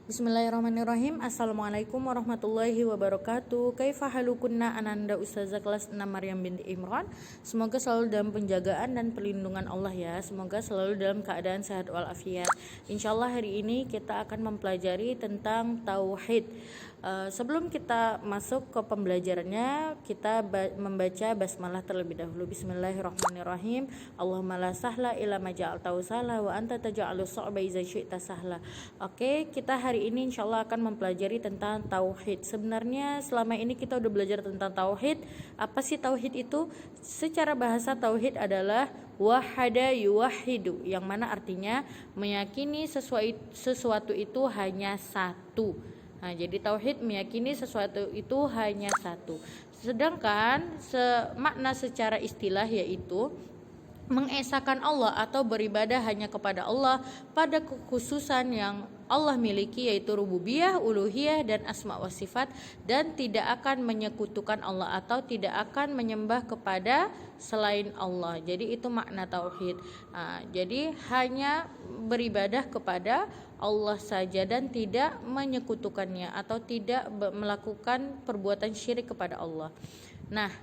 Bismillahirrahmanirrahim. Assalamualaikum warahmatullahi wabarakatuh. Kaifa halukunna, Ananda Ustazah kelas 6 Maryam binti Imran. Semoga selalu dalam penjagaan dan perlindungan Allah ya. Semoga selalu dalam keadaan sehat walafiat. Insyaallah hari ini kita akan mempelajari tentang tauhid. Sebelum kita masuk ke pembelajarannya, kita membaca basmalah terlebih dahulu. Bismillahirrahmanirrahim. Allahumma la sahla illa ma ja'altahu sahla wa anta taj'alus sa'ba idza syi'ta sahla. Oke, kita hari ini insyaallah akan mempelajari tentang tauhid. Sebenarnya selama ini kita udah belajar tentang tauhid. Apa sih tauhid itu? Secara bahasa tauhid adalah wahada yuwahidu, yang mana artinya meyakini sesuatu itu hanya satu. Nah, jadi tauhid meyakini sesuatu itu hanya satu. Sedangkan makna secara istilah yaitu mengesahkan Allah atau beribadah hanya kepada Allah pada kekhususan yang Allah miliki, yaitu rububiyah, uluhiyah, dan asma wa sifat, dan tidak akan menyekutukan Allah atau tidak akan menyembah kepada selain Allah. Jadi itu makna tauhid. Jadi hanya beribadah kepada Allah saja dan tidak menyekutukannya atau tidak melakukan perbuatan syirik kepada Allah. Nah,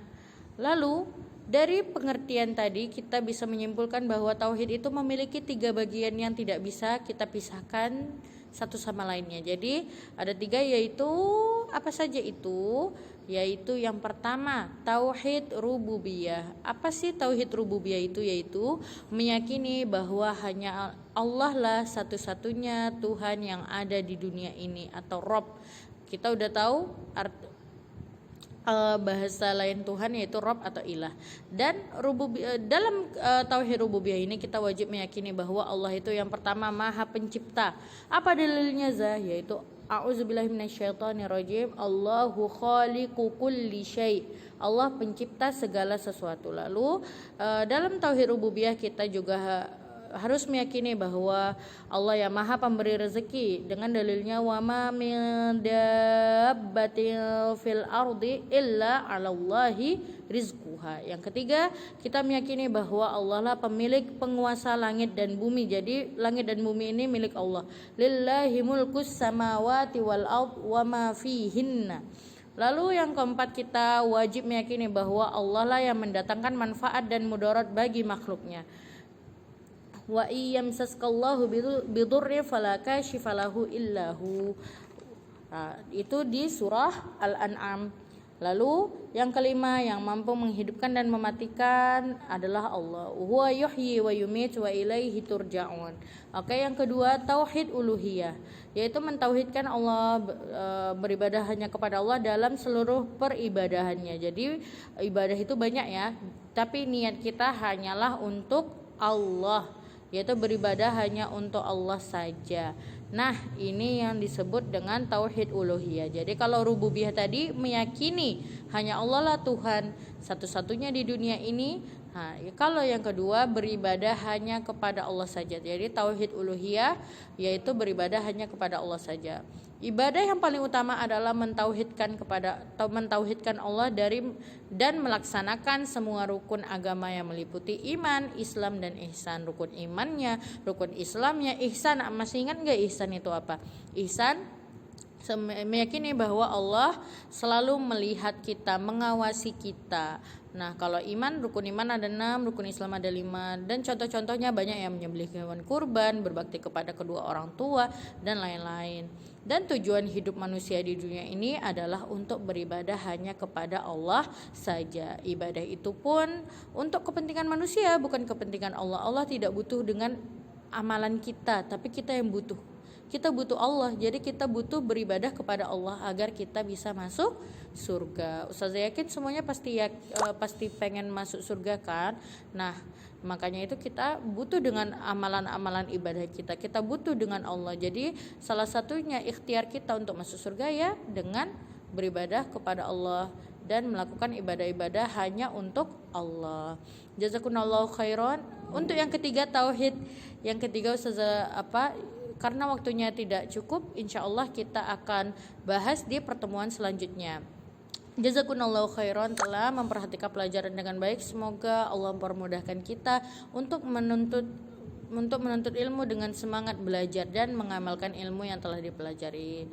lalu dari pengertian tadi kita bisa menyimpulkan bahwa tauhid itu memiliki 3 bagian yang tidak bisa kita pisahkan satu sama lainnya. Jadi ada 3, yaitu apa saja itu? Yaitu yang pertama tauhid rububiyah. Apa sih tauhid rububiyah itu? Yaitu meyakini bahwa hanya Allah lah satu-satunya Tuhan yang ada di dunia ini atau Rob. Kita udah tahu bahasa lain Tuhan yaitu Rob atau ilah. Dan dalam tauhid rububiyah ini kita wajib meyakini bahwa Allah itu yang pertama maha pencipta. Apa dalilnya Zah? Yaitu a'udzubillahi minasyaitonirrajim, Allahu khaliqu kulli syai'. Allah pencipta segala sesuatu. Lalu dalam tauhid rububiyah kita juga harus meyakini bahwa Allah yang maha pemberi rezeki, dengan dalilnya wa ma min dabbatin fil ardi illa 'alallahi rizquha. Yang ketiga, kita meyakini bahwa Allah lah pemilik penguasa langit dan bumi. Jadi langit dan bumi ini milik Allah. Lillahi mulkus samawati wal ard wa ma fihinna. Lalu yang keempat, kita wajib meyakini bahwa Allah lah yang mendatangkan manfaat dan mudarat bagi makhluknya. Wa iyamsaskallahu bidurri fala kashifa lahu illahu. Itu di surah Al-An'am. Lalu yang kelima, yang mampu menghidupkan dan mematikan adalah Allah. Huwa yuhyi wa yumit wa ilaihi turja'un. Oke, yang kedua tauhid uluhiyah, yaitu mentauhidkan Allah, beribadah hanya kepada Allah dalam seluruh peribadahannya. Jadi ibadah itu banyak ya, tapi niat kita hanyalah untuk Allah, yaitu beribadah hanya untuk Allah saja. Nah, ini yang disebut dengan tauhid uluhiyah. Jadi kalau rububiyah tadi meyakini hanya Allah lah Tuhan satu-satunya di dunia ini. Nah, kalau yang kedua beribadah hanya kepada Allah saja. Jadi tauhid uluhiyah yaitu beribadah hanya kepada Allah saja. Ibadah yang paling utama adalah mentauhidkan Allah dan melaksanakan semua rukun agama yang meliputi iman, Islam, dan ihsan. Rukun imannya, rukun Islamnya, ihsan. Masih ingat nggak ihsan itu apa? Ihsan meyakini bahwa Allah selalu melihat kita, mengawasi kita. Nah, kalau iman, rukun iman ada 6, rukun Islam ada 5, dan contoh-contohnya banyak, yang menyembelih hewan kurban, berbakti kepada kedua orang tua, dan lain-lain. Dan tujuan hidup manusia di dunia ini adalah untuk beribadah hanya kepada Allah saja. Ibadah itu pun untuk kepentingan manusia, bukan kepentingan Allah. Allah tidak butuh dengan amalan kita, tapi kita yang butuh. Kita butuh Allah, jadi kita butuh beribadah kepada Allah agar kita bisa masuk surga. Ustazah yakin semuanya pasti pengen masuk surga kan? Nah, makanya itu kita butuh dengan amalan-amalan ibadah kita. Kita butuh dengan Allah. Jadi salah satunya ikhtiar kita untuk masuk surga ya dengan beribadah kepada Allah dan melakukan ibadah-ibadah hanya untuk Allah. Jazakumullahu khairan. Untuk yang ketiga tauhid. Yang ketiga Ustazah karena waktunya tidak cukup, insya Allah kita akan bahas di pertemuan selanjutnya. Jazakumullahu khairan telah memperhatikan pelajaran dengan baik. Semoga Allah mempermudahkan kita untuk menuntut menuntut ilmu dengan semangat belajar dan mengamalkan ilmu yang telah dipelajari.